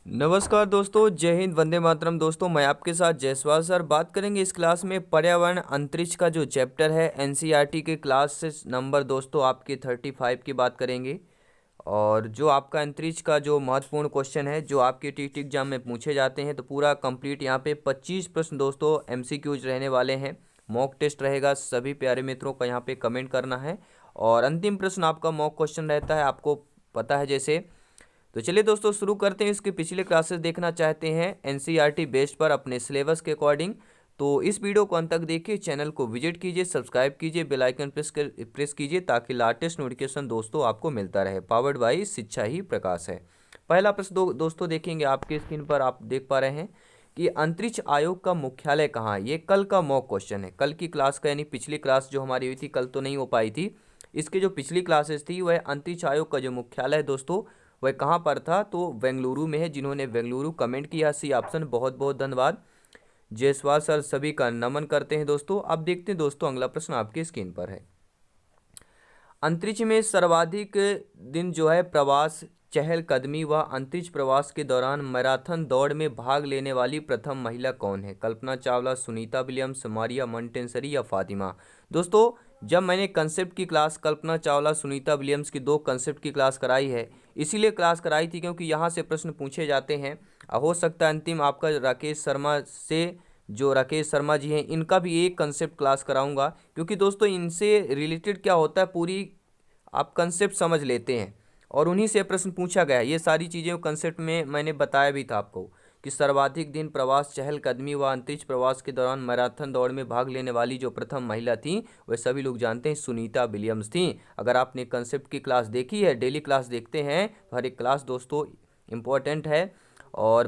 नमस्कार दोस्तों, जय हिंद, वंदे मातरम। दोस्तों, मैं आपके साथ जायसवाल सर बात करेंगे इस क्लास में पर्यावरण अंतरिक्ष का जो चैप्टर है एनसीईआरटी के क्लास से नंबर दोस्तों आपके 35 की बात करेंगे। और जो आपका अंतरिक्ष का जो महत्वपूर्ण क्वेश्चन है जो आपके टीटी एग्जाम में पूछे जाते हैं, तो पूरा कंप्लीट यहाँ पे 25 प्रश्न दोस्तों एमसीक्यूज रहने वाले हैं। मॉक टेस्ट रहेगा, सभी प्यारे मित्रों का यहाँ पे कमेंट करना है। और अंतिम प्रश्न आपका मॉक क्वेश्चन रहता है, आपको पता है जैसे। तो चलिए दोस्तों शुरू करते हैं। इसके पिछले क्लासेस देखना चाहते हैं एनसीईआरटी बेस्ड पर अपने सिलेबस के अकॉर्डिंग, तो इस वीडियो को अंत तक देखिए, चैनल को विजिट कीजिए, सब्सक्राइब कीजिए, बेल आइकन प्रेस कीजिए ताकि लेटेस्ट नोटिफिकेशन दोस्तों आपको मिलता रहे। पावर्ड बाय शिक्षा ही प्रकाश है। पहला प्रश्न दोस्तों देखेंगे, आपके स्क्रीन पर आप देख पा रहे हैं कि अंतरिक्ष आयोग का मुख्यालय कहाँ है। ये कल का मॉक क्वेश्चन है, कल की क्लास का, यानी पिछली क्लास जो हमारी हुई थी कल तो नहीं हो पाई थी। इसके जो पिछली क्लासेस थी वह अंतरिक्ष आयोग का जो मुख्यालय है दोस्तों वह कहाँ पर था, तो बेंगलुरु में है। जिन्होंने बेंगलुरु कमेंट किया सी ऑप्शन, बहुत बहुत धन्यवाद जयसवाल सर, सभी का नमन करते हैं दोस्तों। अब देखते हैं दोस्तों, अगला प्रश्न आपके स्क्रीन पर है। अंतरिक्ष में सर्वाधिक दिन जो है प्रवास, चहलकदमी व अंतरिक्ष प्रवास के दौरान मैराथन दौड़ में भाग लेने वाली प्रथम महिला कौन है। Kalpana Chawla, Sunita Williams, Maria Montessori या फातिमा। दोस्तों, जब मैंने कंसेप्ट की क्लास कल्पना चावला, सुनीता विलियम्स की दो कंसेप्ट की क्लास कराई है, इसीलिए क्लास कराई थी क्योंकि यहाँ से प्रश्न पूछे जाते हैं। हो सकता है अंतिम आपका राकेश शर्मा से, जो राकेश शर्मा जी हैं, इनका भी एक कंसेप्ट क्लास कराऊंगा, क्योंकि दोस्तों इनसे रिलेटेड क्या होता है पूरी आप कंसेप्ट समझ लेते हैं और उन्हीं से प्रश्न पूछा गया है। ये सारी चीज़ें कंसेप्ट में मैंने बताया भी था आपको कि सर्वाधिक दिन प्रवास, चहलकदमी व अंतरिक्ष प्रवास के दौरान मैराथन दौड़ में भाग लेने वाली जो प्रथम महिला थी वह सभी लोग जानते हैं सुनीता विलियम्स थी। अगर आपने कंसेप्ट की क्लास देखी है, डेली क्लास देखते हैं, तो हर एक क्लास दोस्तों इम्पोर्टेंट है। और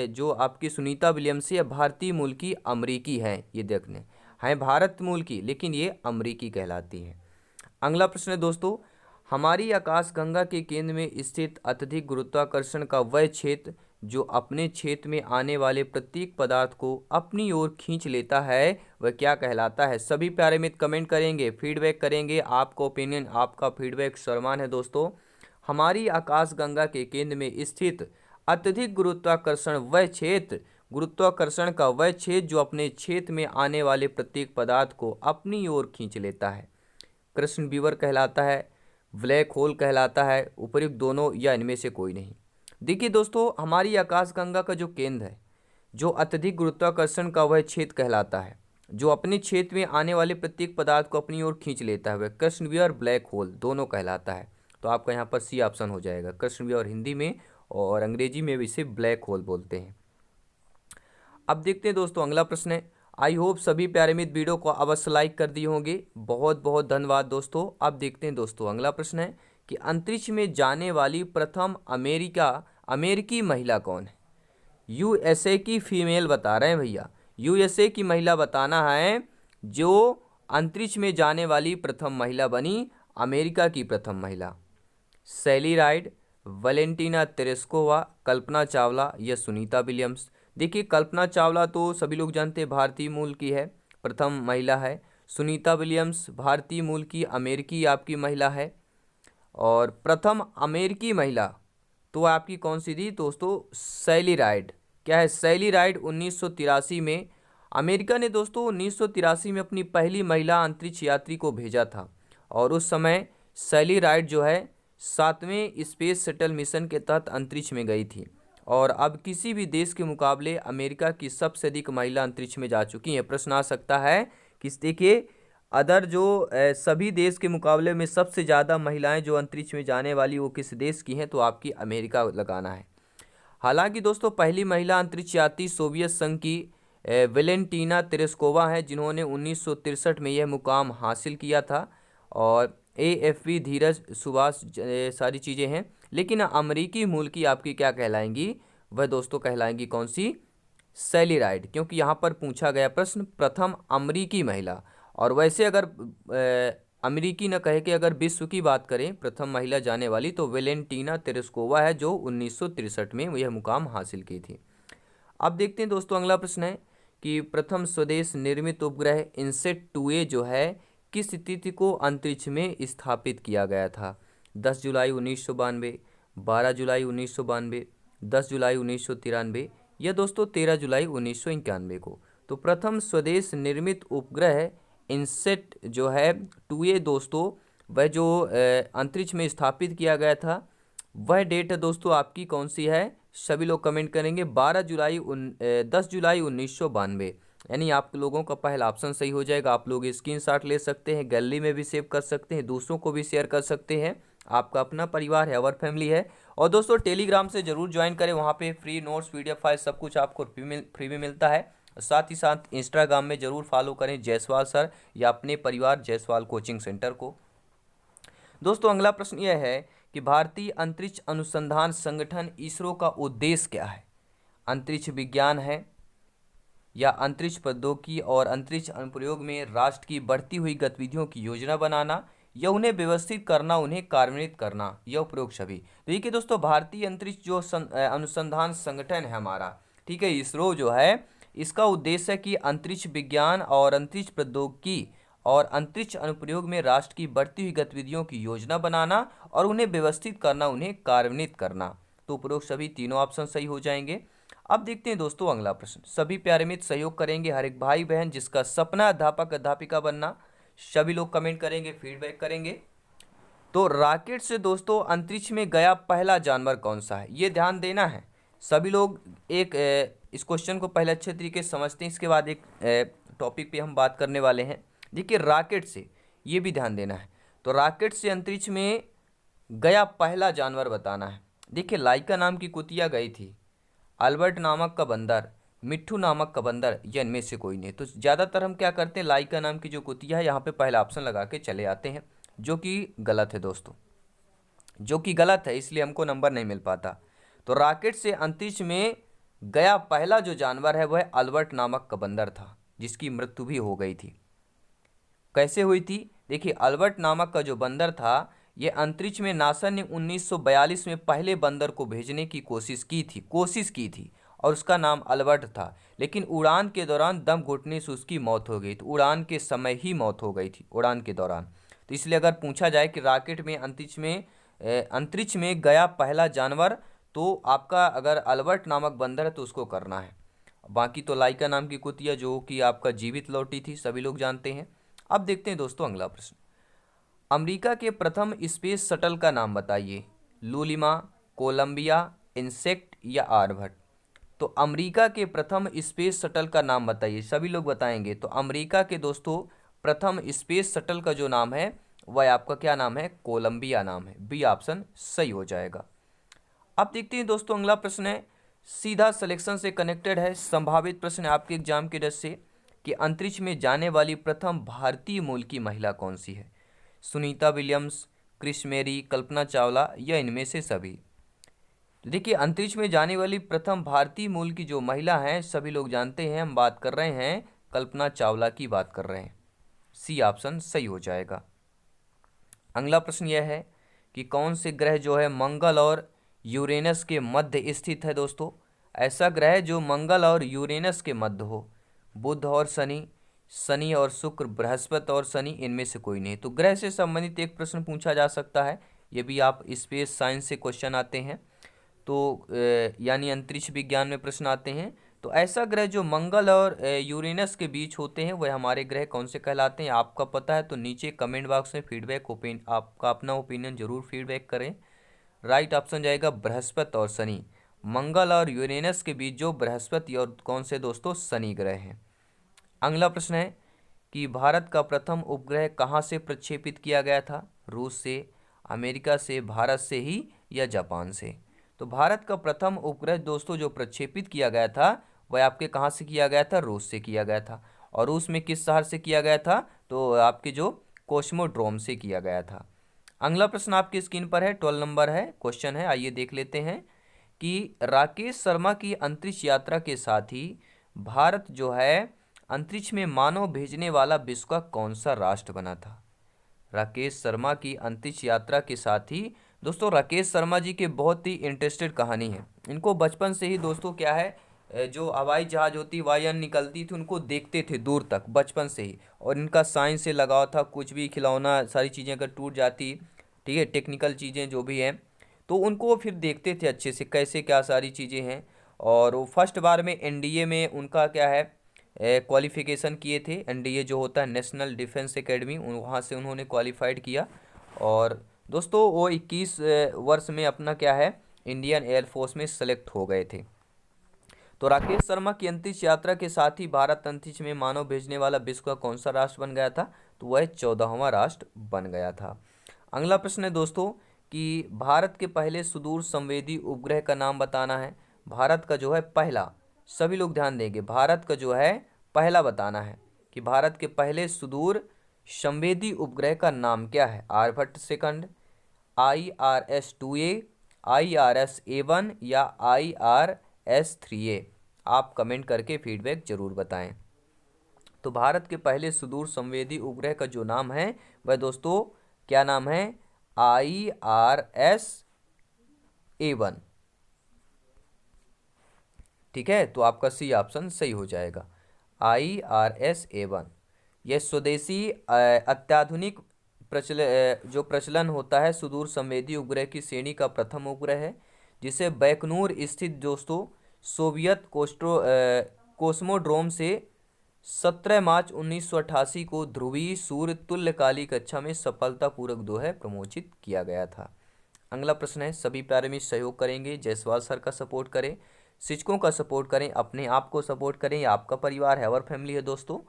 जो आपकी सुनीता विलियम्स है भारतीय मूल की अमरीकी हैं, ये देखने हैं भारत मूल की लेकिन ये अमरीकी कहलाती है। अगला प्रश्न है दोस्तों, हमारी आकाशगंगा के केंद्र में स्थित अत्यधिक गुरुत्वाकर्षण का वह क्षेत्र जो अपने क्षेत्र में आने वाले प्रत्येक पदार्थ को अपनी ओर खींच लेता है वह क्या कहलाता है। सभी प्यारे मित्र कमेंट करेंगे, फीडबैक करेंगे, आपका ओपिनियन, आपका फीडबैक सर्वमान्य है दोस्तों। हमारी आकाशगंगा के केंद्र में स्थित अत्यधिक गुरुत्वाकर्षण वह क्षेत्र, गुरुत्वाकर्षण का वह क्षेत्र जो अपने क्षेत्र में आने वाले प्रत्येक पदार्थ को अपनी ओर खींच लेता है, कृष्ण बीवर कहलाता है, ब्लैक होल कहलाता है, उपयुक्त दोनों या इनमें से कोई नहीं। देखिए दोस्तों, हमारी आकाशगंगा का जो केंद्र है, जो अत्यधिक गुरुत्वाकर्षण का वह क्षेत्र कहलाता है जो अपने क्षेत्र में आने वाले प्रत्येक पदार्थ को अपनी ओर खींच लेता है, वह कृष्ण बीवर, ब्लैक होल दोनों कहलाता है। तो आपका यहाँ पर सी ऑप्शन हो जाएगा, कृष्ण बीवर हिंदी में और अंग्रेजी में भी इसे ब्लैक होल बोलते हैं। अब देखते हैं दोस्तों, अगला प्रश्न है। आई होप सभी प्यारे मित्र वीडियो को अवश्य लाइक कर दिए होंगे, बहुत बहुत धन्यवाद दोस्तों। अब देखते हैं दोस्तों, अगला प्रश्न है कि अंतरिक्ष में जाने वाली प्रथम अमेरिकी महिला कौन है। यूएसए की फीमेल बता रहे हैं भैया, यूएसए की महिला बताना है जो अंतरिक्ष में जाने वाली प्रथम महिला बनी, अमेरिका की प्रथम महिला। सैली ride, Valentina Tereshkova, Kalpana Chawla या सुनीता विलियम्स। देखिए, कल्पना चावला तो सभी लोग जानते हैं भारतीय मूल की है, प्रथम महिला है। सुनीता विलियम्स भारतीय मूल की अमेरिकी आपकी महिला है। और प्रथम अमेरिकी महिला तो आपकी कौन सी थी दोस्तों, सैली राइड। क्या है, सैली राइड 1983 में अमेरिका ने दोस्तों 1983 में अपनी पहली महिला अंतरिक्ष यात्री को भेजा था। और उस समय सैली राइड जो है 7वें स्पेस शटल मिशन के तहत अंतरिक्ष में गई थी। और अब किसी भी देश के मुकाबले अमेरिका की सबसे अधिक महिला अंतरिक्ष में जा चुकी हैं। प्रश्न आ सकता है कि देखिए अदर जो सभी देश के मुकाबले में सबसे ज़्यादा महिलाएं जो अंतरिक्ष में जाने वाली वो किस देश की हैं, तो आपकी अमेरिका लगाना है। हालांकि दोस्तों पहली महिला अंतरिक्ष यात्री सोवियत संघ की वेलेंटीना तेरेस्कोवा है, जिन्होंने 1963 में यह मुकाम हासिल किया था। और एएफवी धीरज सुभाष सारी चीज़ें हैं, लेकिन अमरीकी मूल की आपकी क्या कहलाएंगी, वह दोस्तों कहलाएंगी कौन सी, सैली राइड, क्योंकि यहाँ पर पूछा गया प्रश्न प्रथम अमरीकी महिला। और वैसे अगर अमेरिकी न कहे कि अगर विश्व की बात करें प्रथम महिला जाने वाली, तो वेलेंटीना तेरेस्कोवा है जो 1963 में यह मुकाम हासिल की थी। अब देखते हैं दोस्तों, अगला प्रश्न है कि प्रथम स्वदेश निर्मित उपग्रह इनसेट 2A जो है किस तिथि को अंतरिक्ष में स्थापित किया गया था। 10 जुलाई 1992, 12 जुलाई 1992, 10 जुलाई 1993 या दोस्तों 13 जुलाई 1991 को। तो प्रथम स्वदेश निर्मित उपग्रह इनसेट जो है 2A दोस्तों, वह जो अंतरिक्ष में स्थापित किया गया था, वह डेट है दोस्तों आपकी कौन सी है? सभी लोग कमेंट करेंगे 10 जुलाई 1992, यानी आप लोगों का पहला ऑप्शन सही हो जाएगा। आप लोग स्क्रीनशॉट ले सकते हैं, गैलरी में भी सेव कर सकते हैं, दूसरों को भी शेयर कर सकते हैं। आपका अपना परिवार है, अवर फैमिली है। और दोस्तों टेलीग्राम से जरूर ज्वाइन करें, वहाँ पे फ्री नोट्स, PDF फाइल सब कुछ आपको फ्री में मिलता है। साथ ही साथ इंस्टाग्राम में जरूर फॉलो करें जायसवाल सर या अपने परिवार जायसवाल कोचिंग सेंटर को। दोस्तों अगला प्रश्न यह है कि भारतीय अंतरिक्ष अनुसंधान संगठन इसरो का उद्देश्य क्या है? अंतरिक्ष विज्ञान है, या अंतरिक्ष प्रौद्योगिकी और अंतरिक्ष अनुप्रयोग में राष्ट्र की बढ़ती हुई गतिविधियों की योजना बनाना, या उन्हें व्यवस्थित करना, उन्हें कार्यान्वित करना, या उपरोक्त सभी। तो देखिए दोस्तों, भारतीय अंतरिक्ष जो अनुसंधान संगठन है हमारा, ठीक है, इसरो जो है, इसका उद्देश्य है कि अंतरिक्ष विज्ञान और अंतरिक्ष प्रौद्योगिकी और अंतरिक्ष अनुप्रयोग में राष्ट्र की बढ़ती हुई गतिविधियों की योजना बनाना और उन्हें व्यवस्थित करना, उन्हें कार्यान्वित करना। तो उपरोक्त सभी तीनों ऑप्शन सही हो जाएंगे। अब देखते हैं दोस्तों अगला प्रश्न। सभी प्यारे मित्र सहयोग करेंगे, हर एक भाई बहन जिसका सपना अध्यापक अध्यापिका बनना, सभी लोग कमेंट करेंगे, फीडबैक करेंगे। तो रॉकेट से दोस्तों अंतरिक्ष में गया पहला जानवर कौन सा है, ये ध्यान देना है सभी लोग। इस क्वेश्चन को पहले अच्छे तरीके से समझते हैं, इसके बाद एक टॉपिक पे हम बात करने वाले हैं। देखिए रॉकेट से, ये भी ध्यान देना है। तो रॉकेट से अंतरिक्ष में गया पहला जानवर बताना है। देखिए लाइका नाम की कुतिया गई थी, अल्बर्ट नामक का बंदर, मिट्ठू नामक का बंदर, या इनमें से कोई नहीं। तो ज़्यादातर हम क्या करते हैं, लाइका नाम की जो कुतिया है यहाँ पे पहला ऑप्शन लगा के चले आते हैं, जो कि गलत है दोस्तों, जो कि गलत है, इसलिए हमको नंबर नहीं मिल पाता। तो रॉकेट से अंतरिक्ष में गया पहला जो जानवर है वह अल्बर्ट नामक का बंदर था, जिसकी मृत्यु भी हो गई थी। कैसे हुई थी? देखिए अल्बर्ट नामक का जो बंदर था, ये अंतरिक्ष में नासा ने 1942 में पहले बंदर को भेजने की कोशिश की थी और उसका नाम अल्बर्ट था। लेकिन उड़ान के दौरान दम घुटने से उसकी मौत हो गई। तो उड़ान के समय ही मौत हो गई थी, उड़ान के दौरान। तो इसलिए अगर पूछा जाए कि रॉकेट में अंतरिक्ष में गया पहला जानवर, तो आपका अगर अल्बर्ट नामक बंदर है तो उसको करना है। बाकी तो लाइका नाम की कुतिया जो कि आपका जीवित लौटी थी, सभी लोग जानते हैं। अब देखते हैं दोस्तों अगला प्रश्न। अमेरिका के प्रथम स्पेस शटल का नाम बताइए। लूलिमा, कोलंबिया, इंसेक्ट, या आर्यभट्ट। तो अमेरिका के प्रथम स्पेस शटल का नाम बताइए, सभी लोग बताएंगे। तो अमेरिका के दोस्तों प्रथम स्पेस शटल का जो नाम है वह आपका क्या नाम है? कोलंबिया नाम है। बी ऑप्शन सही हो जाएगा। अब देखते हैं दोस्तों अगला प्रश्न है, सीधा सिलेक्शन से कनेक्टेड है, संभावित प्रश्न है आपके एग्जाम के दृष्टि से, कि अंतरिक्ष में जाने वाली प्रथम भारतीय मूल की महिला कौन सी है? सुनीता विलियम्स, क्रिस मेरी, कल्पना चावला, या इनमें से सभी। तो देखिए अंतरिक्ष में जाने वाली प्रथम भारतीय मूल की जो महिला हैं सभी लोग जानते हैं, हम बात कर रहे हैं कल्पना चावला की बात कर रहे हैं। सी ऑप्शन सही हो जाएगा। अगला प्रश्न यह है कि कौन से ग्रह जो है मंगल और यूरेनस के मध्य स्थित है दोस्तों? ऐसा ग्रह जो मंगल और यूरेनस के मध्य हो। बुध और शनि, शनि और शुक्र, बृहस्पति और शनि, इनमें से कोई नहीं। तो ग्रह से संबंधित एक प्रश्न पूछा जा सकता है, ये भी आप स्पेस साइंस से क्वेश्चन आते हैं, तो यानी अंतरिक्ष विज्ञान में प्रश्न आते हैं। तो ऐसा ग्रह जो मंगल और यूरेनस के बीच होते हैं वह हमारे ग्रह कौन से कहलाते हैं? आपका पता है तो नीचे कमेंट बॉक्स में आपका अपना ओपिनियन जरूर फीडबैक करें। राइट ऑप्शन जाएगा बृहस्पति और शनि। मंगल और यूरेनस के बीच जो बृहस्पति और कौन से दोस्तों? शनि ग्रह हैं। अगला प्रश्न है कि भारत का प्रथम उपग्रह कहाँ से प्रक्षेपित किया गया था? रूस से, अमेरिका से, भारत से ही, या जापान से? तो भारत का प्रथम उपग्रह दोस्तों जो प्रक्षेपित किया गया था वह आपके कहाँ से किया गया था? रूस से किया गया था। और रूस में किस शहर से किया गया था? तो आपके जो कोस्मोड्रोम से किया गया था। अगला प्रश्न आपकी स्क्रीन पर है, 12 नंबर है, क्वेश्चन है, आइए देख लेते हैं कि राकेश शर्मा की अंतरिक्ष यात्रा के साथ ही भारत जो है अंतरिक्ष में मानव भेजने वाला विश्व का कौन सा राष्ट्र बना था? राकेश शर्मा की अंतरिक्ष यात्रा के साथ ही दोस्तों राकेश शर्मा जी के बहुत ही इंटरेस्टेड कहानी है। इनको बचपन से ही दोस्तों क्या है, जो हवाई जहाज होती, वायुयान निकलती थी, उनको देखते थे दूर तक बचपन से ही। और इनका साइंस से लगाव था, कुछ भी खिलौना सारी चीज़ें अगर टूट जाती, ठीक है, टेक्निकल चीज़ें जो भी हैं, तो उनको फिर देखते थे अच्छे से कैसे क्या सारी चीज़ें हैं। और वो फर्स्ट बार में एनडीए में उनका क्या है क्वालिफिकेशन किए थे। एनडीए जो होता है नेशनल डिफेंस एकेडमी, वहाँ से उन्होंने क्वालिफाइड किया। और दोस्तों वो 21 वर्ष में अपना क्या है इंडियन एयरफोर्स में सेलेक्ट हो गए थे। तो राकेश शर्मा की अंतरिक्ष यात्रा के साथ ही भारत अंतरिक्ष में मानव भेजने वाला विश्व का कौन सा राष्ट्र बन गया था? तो वह 14वां राष्ट्र बन गया था। अगला प्रश्न है दोस्तों कि भारत के पहले सुदूर संवेदी उपग्रह का नाम बताना है। भारत का जो है पहला, सभी लोग ध्यान देंगे, भारत का जो है पहला बताना है कि भारत के पहले सुदूर संवेदी उपग्रह का नाम क्या है। आर्यभट्ट सेकंड, IRS-2A, IRS-A1 या IRS-3A। आप कमेंट करके फीडबैक जरूर बताएं। तो भारत के पहले सुदूर संवेदी उपग्रह का जो नाम है वह दोस्तों क्या नाम है? IRS-A1। ठीक है, तो आपका सी ऑप्शन सही हो जाएगा, IRS-A1। यह स्वदेशी अत्याधुनिक जो प्रचलन होता है सुदूर संवेदी उपग्रह की श्रेणी का प्रथम उपग्रह है, जिसे बैकनूर स्थित दोस्तों सोवियत कोस्मोड्रोम से 17 मार्च 1988 को ध्रुवीय सूर्य तुल्यकाली कक्षा में सफलतापूर्वक जो है प्रमोचित किया गया था। अगला प्रश्न है, सभी प्यारे मित्र सहयोग करेंगे, जायसवाल सर का सपोर्ट करें, शिक्षकों का सपोर्ट करें, अपने आप को सपोर्ट करें, या आपका परिवार है और फैमिली है। दोस्तों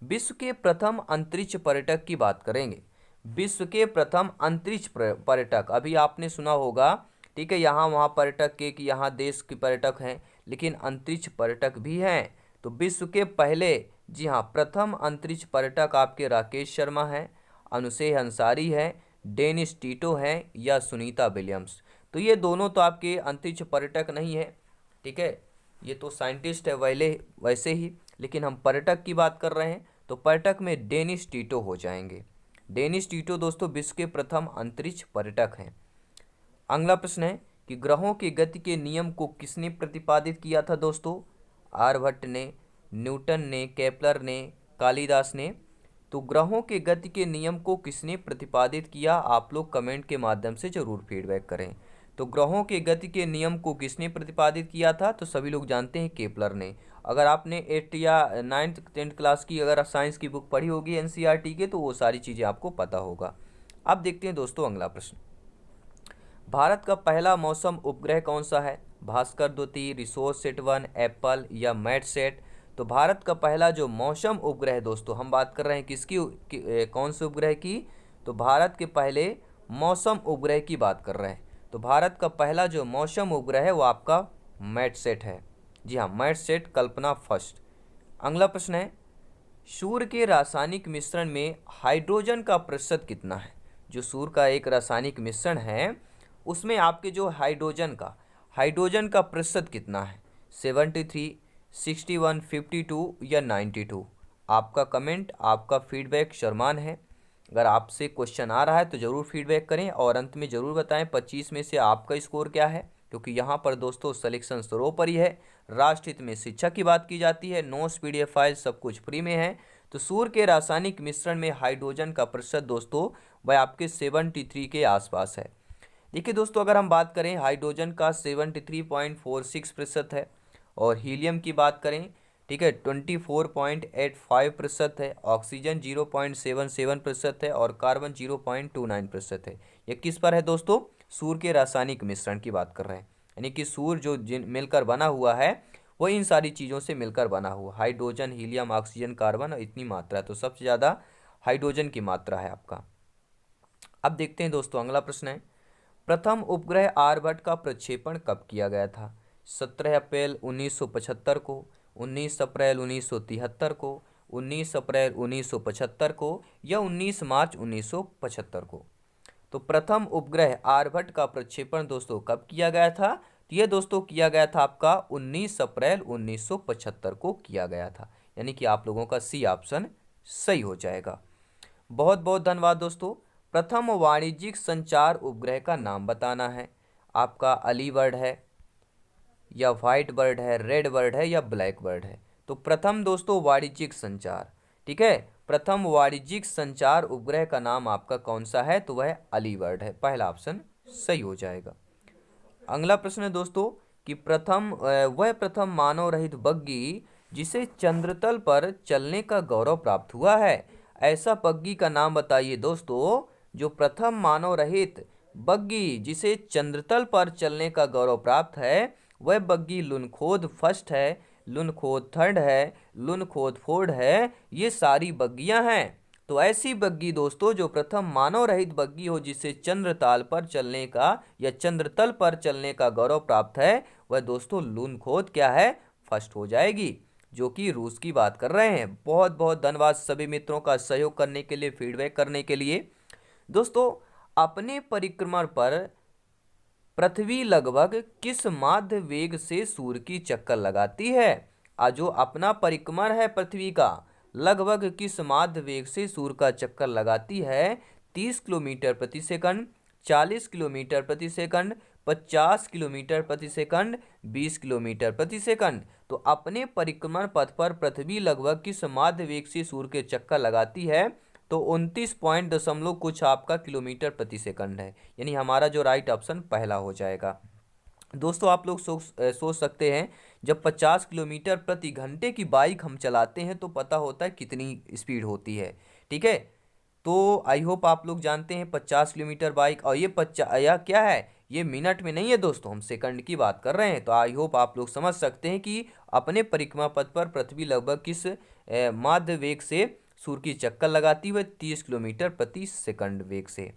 विश्व के प्रथम अंतरिक्ष पर्यटक की बात करेंगे। विश्व के प्रथम अंतरिक्ष पर्यटक, अभी आपने सुना होगा, ठीक है, यहाँ वहाँ पर्यटक के कि यहाँ देश के पर्यटक हैं, लेकिन अंतरिक्ष पर्यटक भी हैं। तो विश्व के पहले, जी हाँ, प्रथम अंतरिक्ष पर्यटक आपके राकेश शर्मा हैं, अनुशेष अंसारी है, डेनिस टीटो हैं या सुनीता विलियम्स। तो ये दोनों तो आपके अंतरिक्ष पर्यटक नहीं है, ठीक है, ये तो साइंटिस्ट है वैसे ही, लेकिन हम पर्यटक की बात कर रहे हैं तो पर्यटक में डेनिस टीटो हो जाएंगे। डेनिस टीटो दोस्तों विश्व के प्रथम अंतरिक्ष पर्यटक हैं। अगला प्रश्न है कि ग्रहों की गति के नियम को किसने प्रतिपादित किया था? दोस्तों आर्यभट्ट ने, न्यूटन ने, केपलर ने, कालिदास ने। तो ग्रहों के गति के नियम को किसने प्रतिपादित किया? आप लोग कमेंट के माध्यम से जरूर फीडबैक करें। तो ग्रहों के गति के नियम को किसने प्रतिपादित किया था? तो सभी लोग जानते हैं केपलर ने। अगर आपने 8th या 9th 10th क्लास की अगर साइंस की बुक पढ़ी होगी एनसीईआरटी के, तो वो सारी चीज़ें आपको पता होगा। अब देखते हैं दोस्तों अगला प्रश्न, भारत का पहला मौसम उपग्रह कौन सा है? भास्कर द्वितीय, रिसोर्स सेट 1, एप्पल या मैटसेट। तो भारत का पहला जो मौसम उपग्रह दोस्तों, हम बात कर रहे हैं किसकी कौन से उपग्रह की? तो भारत के पहले मौसम उपग्रह की बात कर रहे हैं। तो भारत का पहला जो मौसम उपग्रह है वो आपका मैटसेट है। जी हाँ, मैटसेट, कल्पना फर्स्ट। अगला प्रश्न है, सूर्य के रासायनिक मिश्रण में हाइड्रोजन का प्रतिशत कितना है? जो सूर्य का एक रासायनिक मिश्रण है उसमें आपके जो हाइड्रोजन का प्रतिशत कितना है? 73, 61, 52 या 92? आपका कमेंट, आपका फीडबैक शर्मान है। अगर आपसे क्वेश्चन आ रहा है तो ज़रूर फीडबैक करें और अंत में ज़रूर बताएं 25 में से आपका स्कोर क्या है, क्योंकि यहाँ पर दोस्तों सिलेक्शन सर्वोपरि है। राष्ट्रहित में शिक्षा की बात की जाती है, नोट्स PDF फाइल सब कुछ फ्री में है। तो सूर्य के रासायनिक मिश्रण में हाइड्रोजन का प्रतिशत दोस्तों वह आपके 73 के आसपास है। देखिए दोस्तों, अगर हम बात करें हाइड्रोजन का 73.46% है, और हीलियम की बात करें, ठीक है, 24.85% है, ऑक्सीजन 0.77% है और कार्बन 0.29% है। ये किस पर है दोस्तों? सूर्य के रासायनिक मिश्रण की बात कर रहे हैं, यानी कि सूर्य जो मिलकर बना हुआ है वो इन सारी चीज़ों से मिलकर बना हुआ, हाइड्रोजन, हीलियम, ऑक्सीजन, कार्बन, और इतनी मात्रा है, तो सबसे ज़्यादा हाइड्रोजन की मात्रा है आपका। अब देखते हैं दोस्तों अगला प्रश्न है, प्रथम उपग्रह आर्यभट्ट का प्रक्षेपण कब किया गया था? 17 अप्रैल 1975 को, 19 अप्रैल 1973 को, 19 अप्रैल 1975 को या 19 मार्च 1975 को? तो प्रथम उपग्रह आर्यभट्ट का प्रक्षेपण दोस्तों कब किया गया था? तो ये दोस्तों किया गया था आपका 19 अप्रैल 1975 को किया गया था, यानी कि आप लोगों का सी ऑप्शन सही हो जाएगा। बहुत बहुत धन्यवाद दोस्तों। प्रथम वाणिज्यिक संचार उपग्रह का नाम बताना है। आपका अर्ली बर्ड है या व्हाइट बर्ड है, रेड बर्ड है या ब्लैक बर्ड है? तो प्रथम दोस्तों वाणिज्यिक संचार, ठीक है, प्रथम वाणिज्यिक संचार उपग्रह का नाम आपका कौन सा है? तो वह अर्ली बर्ड है, पहला ऑप्शन सही हो जाएगा। अगला प्रश्न है दोस्तों कि वह प्रथम मानव रहित बग्गी जिसे चंद्रतल पर चलने का गौरव प्राप्त हुआ है। ऐसा बग्गी का नाम बताइए दोस्तों, जो प्रथम मानव रहित बग्गी जिसे चंद्रतल पर चलने का गौरव प्राप्त है। वह बग्गी लुनखोद फर्स्ट है, लुनखोद थर्ड है, लुनखोद फोर्ड है। ये सारी बग्गियां हैं। तो ऐसी बग्गी दोस्तों जो प्रथम मानव रहित बग्गी हो, जिसे चंद्रताल पर चलने का या चंद्रतल पर चलने का गौरव प्राप्त है, वह दोस्तों लूनखोद क्या है, फर्स्ट हो जाएगी, जो कि रूस की बात कर रहे हैं। बहुत बहुत धन्यवाद सभी मित्रों का सहयोग करने के लिए, फीडबैक करने के लिए। दोस्तों, अपने परिक्रमण पर पृथ्वी लगभग किस माध्य वेग से सूर्य की चक्कर लगाती है। जो अपना परिक्रमण है पृथ्वी का, लगभग किस माध्य वेग से सूर्य का चक्कर लगाती है। 30 किलोमीटर प्रति सेकंड, 40 किलोमीटर प्रति सेकंड, 50 किलोमीटर प्रति सेकंड, 20 किलोमीटर प्रति सेकंड। तो अपने परिक्रमण पथ पर पृथ्वी लगभग किस माध्य वेग से सूर्य के चक्कर लगाती है, तो 29 पॉइंट दशमलव कुछ आपका किलोमीटर प्रति सेकंड है। यानी हमारा जो राइट ऑप्शन पहला हो जाएगा। दोस्तों, आप लोग सोच सकते हैं, जब 50 किलोमीटर प्रति घंटे की बाइक हम चलाते हैं तो पता होता है कितनी स्पीड होती है। ठीक है, तो आई होप आप लोग जानते हैं 50 किलोमीटर बाइक, और ये 50 या क्या है, ये मिनट में नहीं है दोस्तों, हम सेकंड की बात कर रहे हैं। तो आई होप आप लोग समझ सकते हैं कि अपने परिक्रमा पथ पर पृथ्वी लगभग किस माध्य वेग से सूर्य की चक्कर लगाती हुए 30 किलोमीटर प्रति सेकंड वेग से।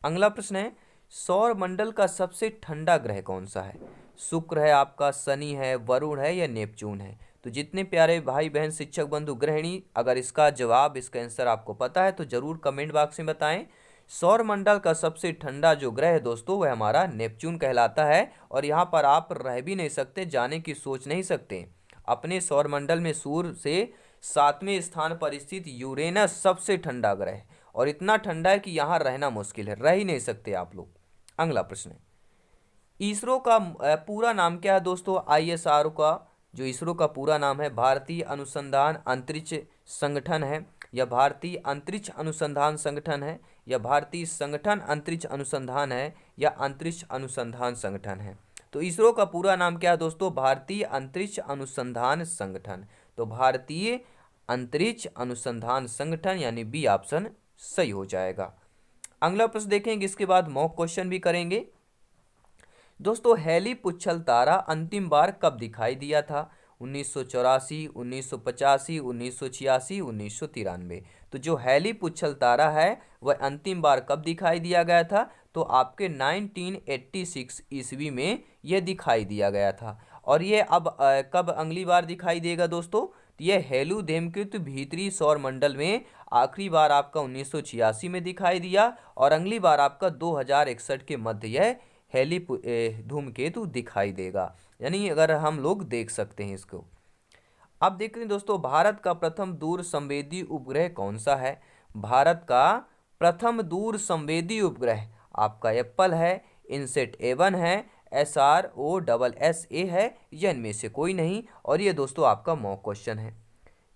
अगला प्रश्न है, सौर मंडल का सबसे ठंडा ग्रह कौन सा है। शुक्र है आपका, शनि है, वरुण है या नेपच्यून है। तो जितने प्यारे भाई बहन शिक्षक बंधु गृहिणी, अगर इसका जवाब, इसका आंसर आपको पता है तो जरूर कमेंट बॉक्स में बताएं। सौर मंडल का सबसे ठंडा जो ग्रह है दोस्तों, वह हमारा नेपच्यून कहलाता है। और यहाँ पर आप रह भी नहीं सकते, जाने की सोच नहीं सकते। अपने सौर मंडल में सूर्य से 7वें स्थान पर स्थित यूरेनस सबसे ठंडा ग्रह है, और इतना ठंडा है कि यहाँ रहना मुश्किल है, रह ही नहीं सकते आप लोग। अगला प्रश्न है, इसरो का पूरा नाम क्या है दोस्तों। ISRO का जो इसरो का पूरा नाम है, भारतीय अनुसंधान अंतरिक्ष संगठन है, या भारतीय अंतरिक्ष अनुसंधान संगठन है, या भारतीय संगठन अंतरिक्ष अनुसंधान है, या अंतरिक्ष अनुसंधान संगठन है। तो इसरो का पूरा नाम क्या है दोस्तों, भारतीय अंतरिक्ष अनुसंधान संगठन। तो भारतीय अंतरिक्ष अनुसंधान संगठन, यानी बी ऑप्शन सही हो जाएगा। अगला प्रश्न देखेंगे, इसके बाद मॉक क्वेश्चन भी करेंगे। दोस्तों, हैली पुच्छल तारा अंतिम बार कब दिखाई दिया था। 1984, 1985, 1986, 1993। तो जो हैली पुच्छल तारा है वह अंतिम बार कब दिखाई दिया गया था, तो आपके 1986 ईस्वी में यह दिखाई दिया गया था। और ये अब कब अगली बार दिखाई देगा दोस्तों, तो यह हेलू धूमकेतु भीतरी सौर मंडल में आखिरी बार आपका 1986 में दिखाई दिया, और अगली बार आपका 2061 के मध्य यह हेली धूमकेतु दिखाई देगा। यानी अगर हम लोग देख सकते हैं इसको। अब देखते हैं दोस्तों, भारत का प्रथम दूर संवेदी उपग्रह कौन सा है। भारत का प्रथम दूर संवेदी उपग्रह आपका एप्पल है, इनसेट A1 है, SROSSA है, या इनमें से कोई नहीं। और ये दोस्तों आपका मॉक क्वेश्चन है।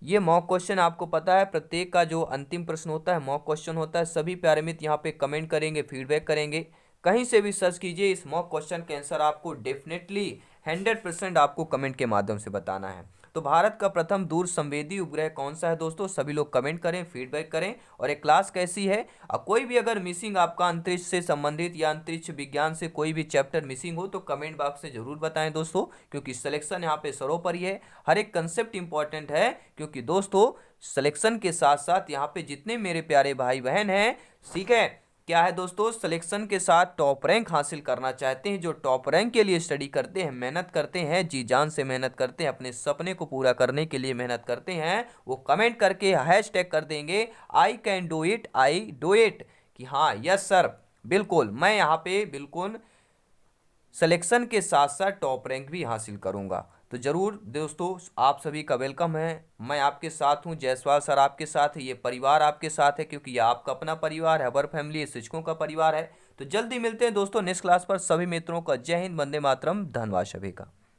ये मॉक क्वेश्चन आपको पता है, प्रत्येक का जो अंतिम प्रश्न होता है मॉक क्वेश्चन होता है। सभी प्यारे मित्र यहाँ पे कमेंट करेंगे, फीडबैक करेंगे, कहीं से भी सर्च कीजिए। इस मॉक क्वेश्चन के आंसर आपको डेफिनेटली 100% आपको कमेंट के माध्यम से बताना है। तो भारत का प्रथम दूर संवेदी उपग्रह कौन सा है दोस्तों, सभी लोग कमेंट करें, फीडबैक करें। और एक क्लास कैसी है, कोई भी अगर मिसिंग आपका अंतरिक्ष से संबंधित या अंतरिक्ष विज्ञान से कोई भी चैप्टर मिसिंग हो तो कमेंट बॉक्स से जरूर बताएं दोस्तों, क्योंकि सिलेक्शन यहाँ पे सर्वोपरि है। हर एक कंसेप्ट इंपॉर्टेंट है, क्योंकि दोस्तों सिलेक्शन के साथ साथ यहाँ पे जितने मेरे प्यारे भाई बहन हैं, ठीक है, क्या है दोस्तों, सिलेक्शन के साथ टॉप रैंक हासिल करना चाहते हैं, जो टॉप रैंक के लिए स्टडी करते हैं, मेहनत करते हैं, जी जान से मेहनत करते हैं, अपने सपने को पूरा करने के लिए मेहनत करते हैं, वो कमेंट करके हैशटैग कर देंगे I can do it, I do it, कि हाँ यस सर, बिल्कुल मैं यहाँ पे बिल्कुल सिलेक्शन के साथ साथ टॉप रैंक भी हासिल करूंगा। तो जरूर दोस्तों आप सभी का वेलकम है, मैं आपके साथ हूं, जायसवाल सर आपके साथ है, ये परिवार आपके साथ है, क्योंकि ये आपका अपना परिवार है, हबर फैमिली ये शिक्षकों का परिवार है। तो जल्दी मिलते हैं दोस्तों नेक्स्ट क्लास पर। सभी मित्रों का जय हिंद, वंदे मातरम, धन्यवाद सभी का।